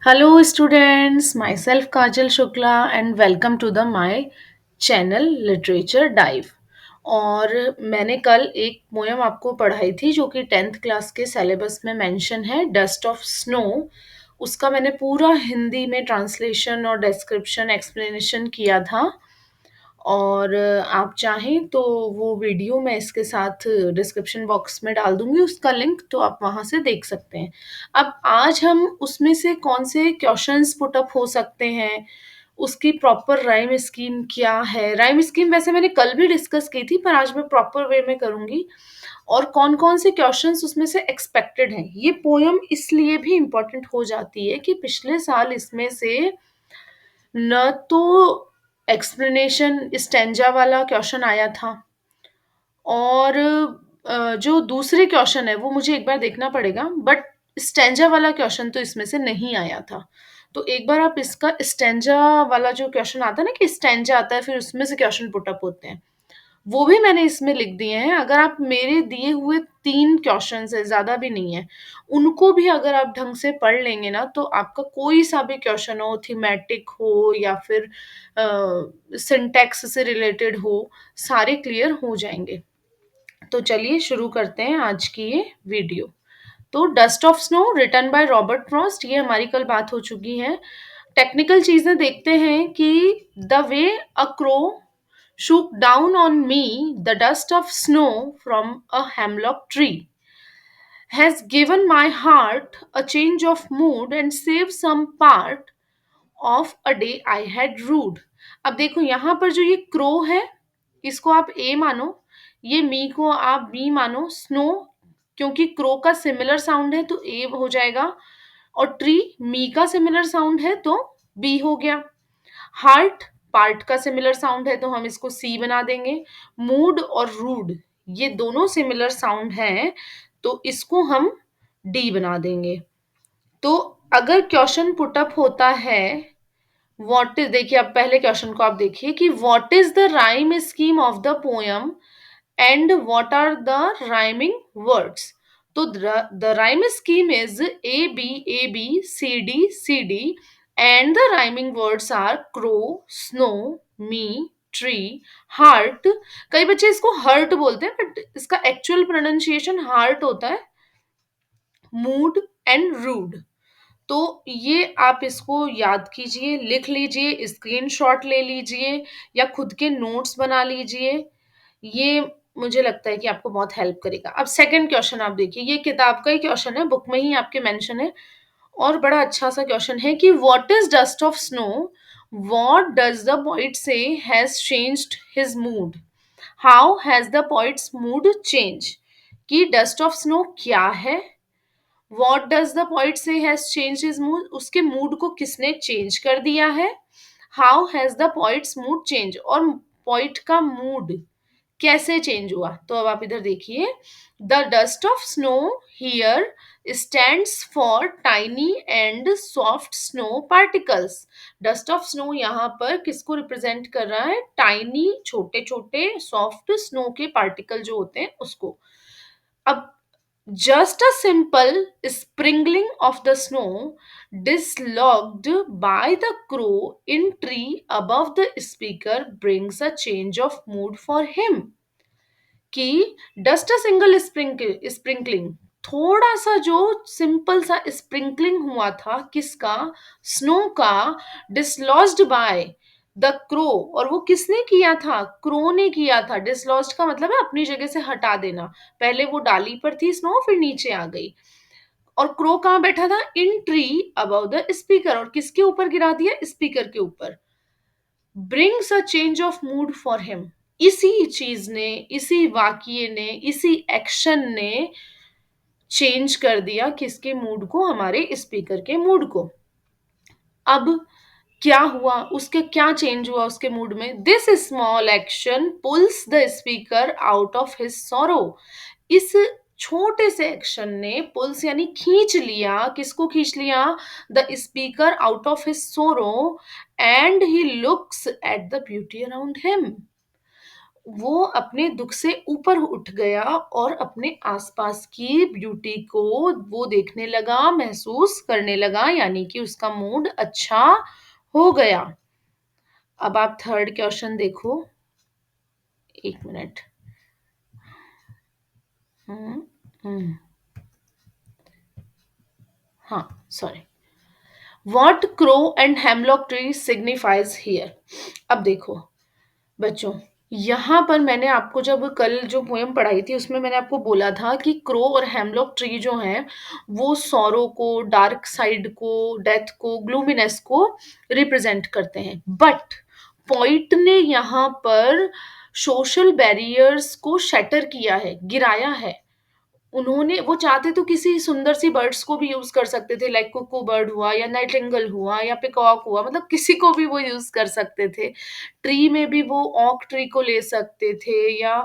Hello students, myself Kajal Shukla and welcome to the my channel Literature Dive। और मैंने कल एक poem आपको पढ़ाई थी जो कि 10th क्लास के सिलेबस में मेंशन है, डस्ट ऑफ स्नो। उसका मैंने पूरा हिंदी में ट्रांसलेशन और डिस्क्रिप्शन एक्सप्लेनेशन किया था। और आप चाहें तो वो वीडियो मैं इसके साथ डिस्क्रिप्शन बॉक्स में डाल दूँगी उसका लिंक, तो आप वहाँ से देख सकते हैं। अब आज हम उसमें से कौन से क्वेश्चंस पुट अप हो सकते हैं, उसकी प्रॉपर राइम स्कीम क्या है? राइम स्कीम वैसे मैंने कल भी डिस्कस की थी, पर आज मैं प्रॉपर वे में करूँगी। और कौन-कौन से क्वेश्चंस उसमें से एक्सपेक्टेड हैं। ये पोएम इसलिए भी इम्पोर्टेंट हो जाती है कि पिछले साल इसमें से न तो एक्सप्लेनेशन स्टैन्जा वाला क्वेश्चन आया था और जो दूसरे क्वेश्चन है वो मुझे एक बार देखना पड़ेगा, बट स्टैन्जा वाला क्वेश्चन तो इसमें से नहीं आया था। तो एक बार आप इसका स्टैन्जा वाला जो क्वेश्चन आता है ना कि स्टैन्जा आता है फिर उसमें से क्वेश्चन पुट अप होते हैं, वो भी मैंने इसमें लिख दिए हैं। अगर आप मेरे दिए हुए 3 क्वेश्चन्स हैं, ज़्यादा भी नहीं है, उनको भी अगर आप ढंग से पढ़ लेंगे ना, तो आपका कोई-सा भी क्वेश्चन हो, थीमेटिक हो या फिर सिंटैक्स से रिलेटेड हो, सारे क्लियर हो जाएँगे। तो चलिए शुरू करते हैं आज की ये वीडियो। तो dust of snow written by Robert Frost, ये हमारी कल बात हो चुकी है। टेक्निकल चीज़ें देखते हैं कि the way a crow shook down on me the dust of snow from a hemlock tree has given my heart a change of mood and saved some part of a day I had rued। अब देखो यहाँ पर जो ये crow है, इसको आप ए मानो, ये मी को आप बी मानो, स्नो क्योंकि क्रो का सिमिलर साउंड है तो ए हो जाएगा, और ट्री मी का सिमिलर साउंड है तो बी हो गया। हार्ट पार्ट का सिमिलर साउंड है तो हम इसको सी बना देंगे। मूड और रूड ये दोनों सिमिलर साउंड हैं तो इसको हम डी बना देंगे। तो अगर क्वेश्चन पुट अप होता है व्हाट इज, देखिए अब पहले क्वेश्चन को आप देखिए कि what is the rhyme scheme of the poem and what are the rhyming words. तो the rhyme scheme is A B C D and the rhyming words are crow, snow, me, tree, heart. कई बच्चे इसको hurt बोलते हैं but इसका actual pronunciation heart होता है। Mood and rude. तो ये आप इसको याद कीजिए, लिख लीजिए, स्क्रीनशॉट ले लीजिए या खुद के नोट्स बना लीजिए। ये मुझे लगता है कि आपको बहुत हेल्प करेगा। अब सेकंड क्वेश्चन आप देखिए, ये किताब का ही क्वेश्चन है, बुक में ही आपके मेंशन है और बड़ा अच्छा-सा क्वेश्चन है कि what is dust of snow? What does the poet say has changed his mood? How has the poet's mood change? कि डस्ट ऑफ स्नो क्या है? What does the poet say has changed his mood? उसके mood को किसने change कर दिया है? How has the poet's mood change? और पोएट का मूड कैसे चेंज हुआ? तो अब आप इधर देखिए, the dust of snow here stands for tiny and soft snow particles. Dust of snow यहाँ पर किसको रिप्रेजेंट कर रहा है? टाइनी, छोटे-छोटे सॉफ्ट स्नो के पार्टिकल जो होते हैं उसको। अब just a simple sprinkling of the snow dislodged by the crow in tree above the speaker brings a change of mood for him। कि डस्ट अ सिंगल स्प्रिंकलिंग, थोड़ा सा जो सिंपल सा स्प्रिंकलिंग हुआ था किसका? स्नो का। डिसलॉज्ड बाय द क्रो, और वो किसने किया था? क्रो ने किया था। डिसलॉज्ड का मतलब है अपनी जगह से हटा देना। पहले वो डाली पर थी स्नो, फिर नीचे आ गई। और क्रो कहाँ बैठा था? In tree above the speaker, और किसके ऊपर गिरा दिया? स्पीकर के ऊपर। Brings a change of mood for him. इसी चीज ने, इसी वाक्य ने, इसी एक्शन ने चेंज कर दिया किसके मूड को? हमारे स्पीकर के मूड को। अब क्या हुआ? उसके क्या चेंज हुआ उसके मूड में? This small action pulls the speaker out of his sorrow. इस छोटे से एक्शन ने पुल्स यानी खींच लिया, किसको खींच लिया? The speaker out of his sorrow and he looks at the beauty around him. वो अपने दुःख से ऊपर उठ गया और अपने आस-पास की ब्यूटी को वो देखने लगा, महसूस करने लगा, यानी कि उसका मूड अच्छा हो गया। अब आप थर्ड क्वेश्चन देखो। 1 मिनट। हुँ, हुँ। हाँ, sorry. What crow and hemlock tree signifies here. अब देखो बच्चों, यहाँ पर मैंने आपको जब कल जो पोएम पढ़ाई थी उसमें मैंने आपको बोला था कि क्रो और हेमलॉक ट्री जो हैं वो सॉरो को, डार्क साइड को, डेथ को, ग्लूमीनेस को रिप्रेजेंट करते हैं। बट पॉइंट ने यहाँ पर सोशल बैरियर्स को शैटर किया है, गिराया है। उन्होंने वो चाहते तो किसी सुंदर सी बर्ड्स को भी यूज़ कर सकते थे, लाइक कुकू बर्ड हुआ या नाइटिंगेल हुआ या पीकॉक हुआ, मतलब किसी को भी वो यूज़ कर सकते थे। ट्री में भी वो ओक ट्री को ले सकते थे या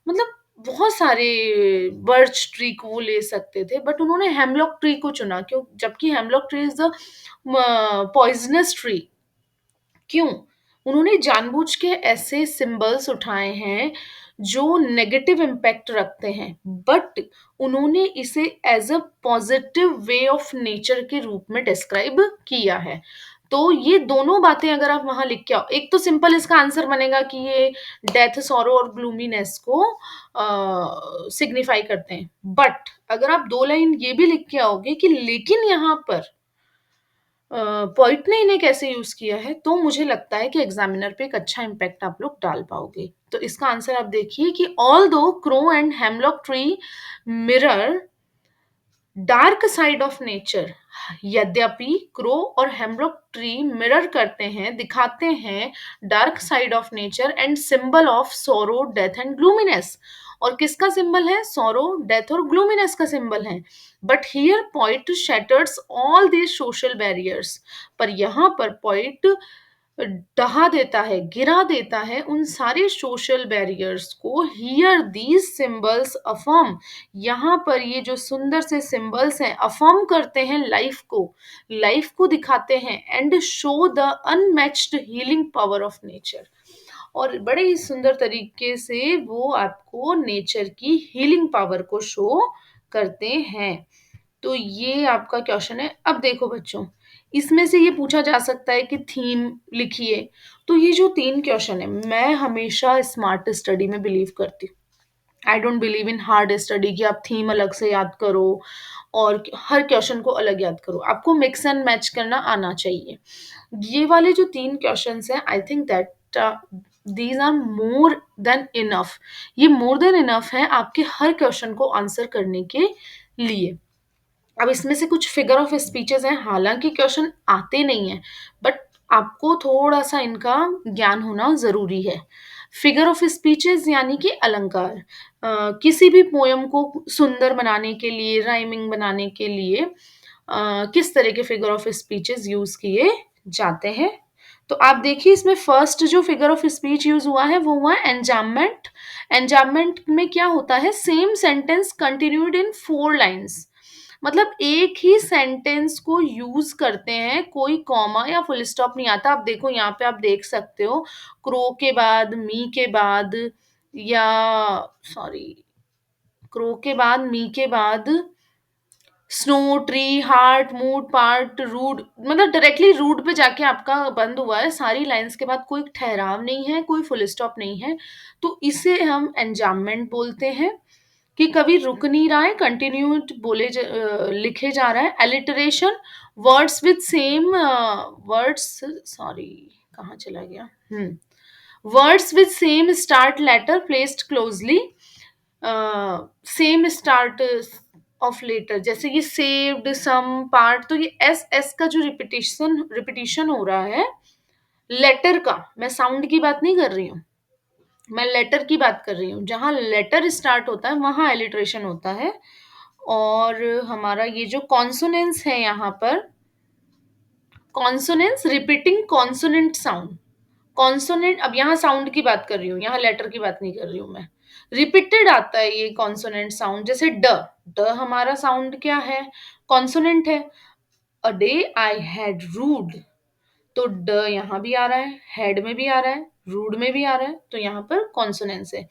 मतलब बहुत सारे बर्च ट्री को वो ले सकते थे, बट उन्होंने हेमलॉक ट्री को चुना क्यों? जबकि hemlock tree is the poisonous tree. क्यों? उन्होंने जानबूझ के ऐसे सिंबल्स उठाए हैं जो नेगेटिव इम्पैक्ट रखते हैं, बट उन्होंने इसे as a positive way of nature के रूप में डिस्क्राइब किया है। तो ये दोनों बातें अगर आप वहाँ लिख के आओ, एक तो सिंपल इसका आंसर बनेगा कि ये डेथ, सॉरो और ग्लूमीनेस को सिग्निफाई करते हैं। बट अगर आप 2 लाइन ये भी लिख के आओगे कि लेकिन यहाँ पर पोइट ने इन्हें कैसे यूज़ किया है, तो मुझे लगता है कि एग्ज़ामिनर पे एक अच्छा इम्पैक्ट आप लोग डाल पाओगे। तो इसका आंसर आप देखिए कि although crow and hemlock tree mirror dark side of nature, यद्यपि क्रो और हेमलॉक ट्री मिरर करते हैं, दिखाते हैं dark side of nature and symbol of sorrow, death and gloominess. और किसका सिंबल है? सॉरो, डेथ और ग्लूमीनेस का सिंबल है। But here poet shatters all these social barriers. पर यहाँ पर पोइट ढहा देता है, गिरा देता है उन सारे सोशल बैरियर्स को। हियर दीज सिंबल्स अफर्म, यहाँ पर ये जो सुंदर से सिंबल्स हैं अफर्म करते हैं लाइफ को दिखाते हैं and show the unmatched healing power of nature. और बड़े ही सुंदर तरीके से वो आपको नेचर की हीलिंग पावर को शो करते हैं। तो ये आपका क्वेश्चन है। अब देखो बच्चों, इसमें से ये पूछा जा सकता है कि थीम लिखिए। तो ये जो 3 क्वेश्चन है, मैं हमेशा स्मार्ट स्टडी में बिलीव करती हूँ। I don't believe in hard study कि आप थीम अलग से याद करो और हर क्वेश्चन को अलग याद करो। आपको मिक्स एंड मैच करना आना चाहिए। ये वाले जो 3 क्वेश्चन्स हैं, I think that these are more than enough. ये मोर देन इनफ है आपके हर क्वेश्चन को आंसर करने के लिए। अब इसमें से कुछ फिगर ऑफ स्पीचेज़ हैं, हालाँकि क्वेश्चन आते नहीं हैं, बट आपको थोड़ा-सा इनका ज्ञान होना ज़रूरी है। फिगर ऑफ स्पीचेज़ यानी कि अलंकार। किसी भी पोएम को सुंदर बनाने के लिए, राइमिंग बनाने के लिए किस तरह के फिगर ऑफ स्पीचेज़ यूज़ किए जाते हैं। तो आप देखिए इसमें फर्स्ट जो फिगर ऑफ स्पीच यूज़ हुआ है, वो हुआ एन्जाम्बमेंट। एन्जाम्बमेंट में क्या होता है? Same sentence continued in 4 lines. मतलब एक ही सेंटेंस को यूज़ करते हैं, कोई कॉमा या फुल स्टॉप नहीं आता। आप देखो यहाँ पे आप देख सकते हो, क्रो के बाद, मी के बाद या सॉरी क्रो के बाद, मी के बाद snow, tree, heart, mood, part, rude, मतलब डायरेक्टली रूड पे जाके आपका बंद हुआ है। सारी लाइन्स के बाद कोई ठहराव नहीं है, कोई फुल स्टॉप नहीं है। तो इसे हम एन्जाम्बमेंट बोलते हैं कि कभी रुक नहीं रहा है, कंटिन्यूड लिखे जा रहा है। Alliteration, words with same words sorry कहाँ चला गया? Words with same start letter placed closely, same start of letter, जैसे ये सेव्ड, सम, पार्ट, तो ये एस एस का जो रिपीटिशन रिपीटिशन हो रहा है लेटर का, मैं साउंड की बात नहीं कर रही हूँ, मैं लेटर की बात कर रही हूँ। जहाँ लेटर स्टार्ट होता है वहाँ एलिट्रेशन होता है। और हमारा ये जो कॉन्सोनेंस है यहाँ पर, consonance repeating consonant sound. Consonant, अब यहाँ साउंड की बात कर रही हूँ, यहाँ लेटर की बात नहीं कर रही हूँ मैं। रिपीटेड आता है ये कॉन्सोनेंट साउंड, जैसे ड। ड हमारा साउंड क्या है? कॉन्सोनेंट है। A day I had rued, तो ड यहाँ भी आ रहा है, हेड में भी आ रहा है, रूड में भी आ रहा है, तो यहाँ पर कॉन्सोनेंस है।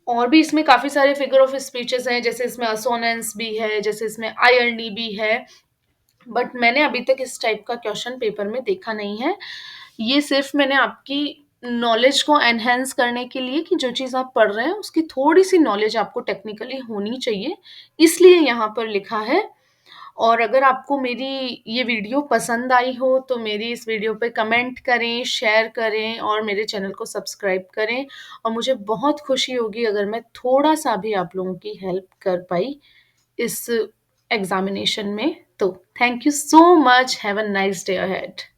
और भी इसमें काफ़ी सारे फिगर ऑफ स्पीचेज़ हैं, जैसे इसमें असोनेंस भी है, जैसे इसमें आईएनडी भी है, बट मैंने अभी तक इस टाइप का क्वेश्चन पेपर में देखा नहीं है। ये सिर्फ़ मैंने आपकी नॉलेज को एनहांस करने के लिए कि जो चीज़ आप पढ़ रहे हैं, उसकी थोड़ी-सी नॉलेज आपको टेक्निकली होनी चाहिए, इसलिए यहाँ पर लिखा है। और अगर आपको मेरी ये वीडियो पसंद आई हो, तो मेरी इस वीडियो पे कमेंट करें, शेयर करें और मेरे चैनल को सब्सक्राइब करें और मुझे बहुत खुशी होगी अगर मैं थोड़ा-सा भी आप लोगों की हेल्प कर पाई इस एग्ज़ामिनेशन में। तो thank you so much, have a nice day ahead.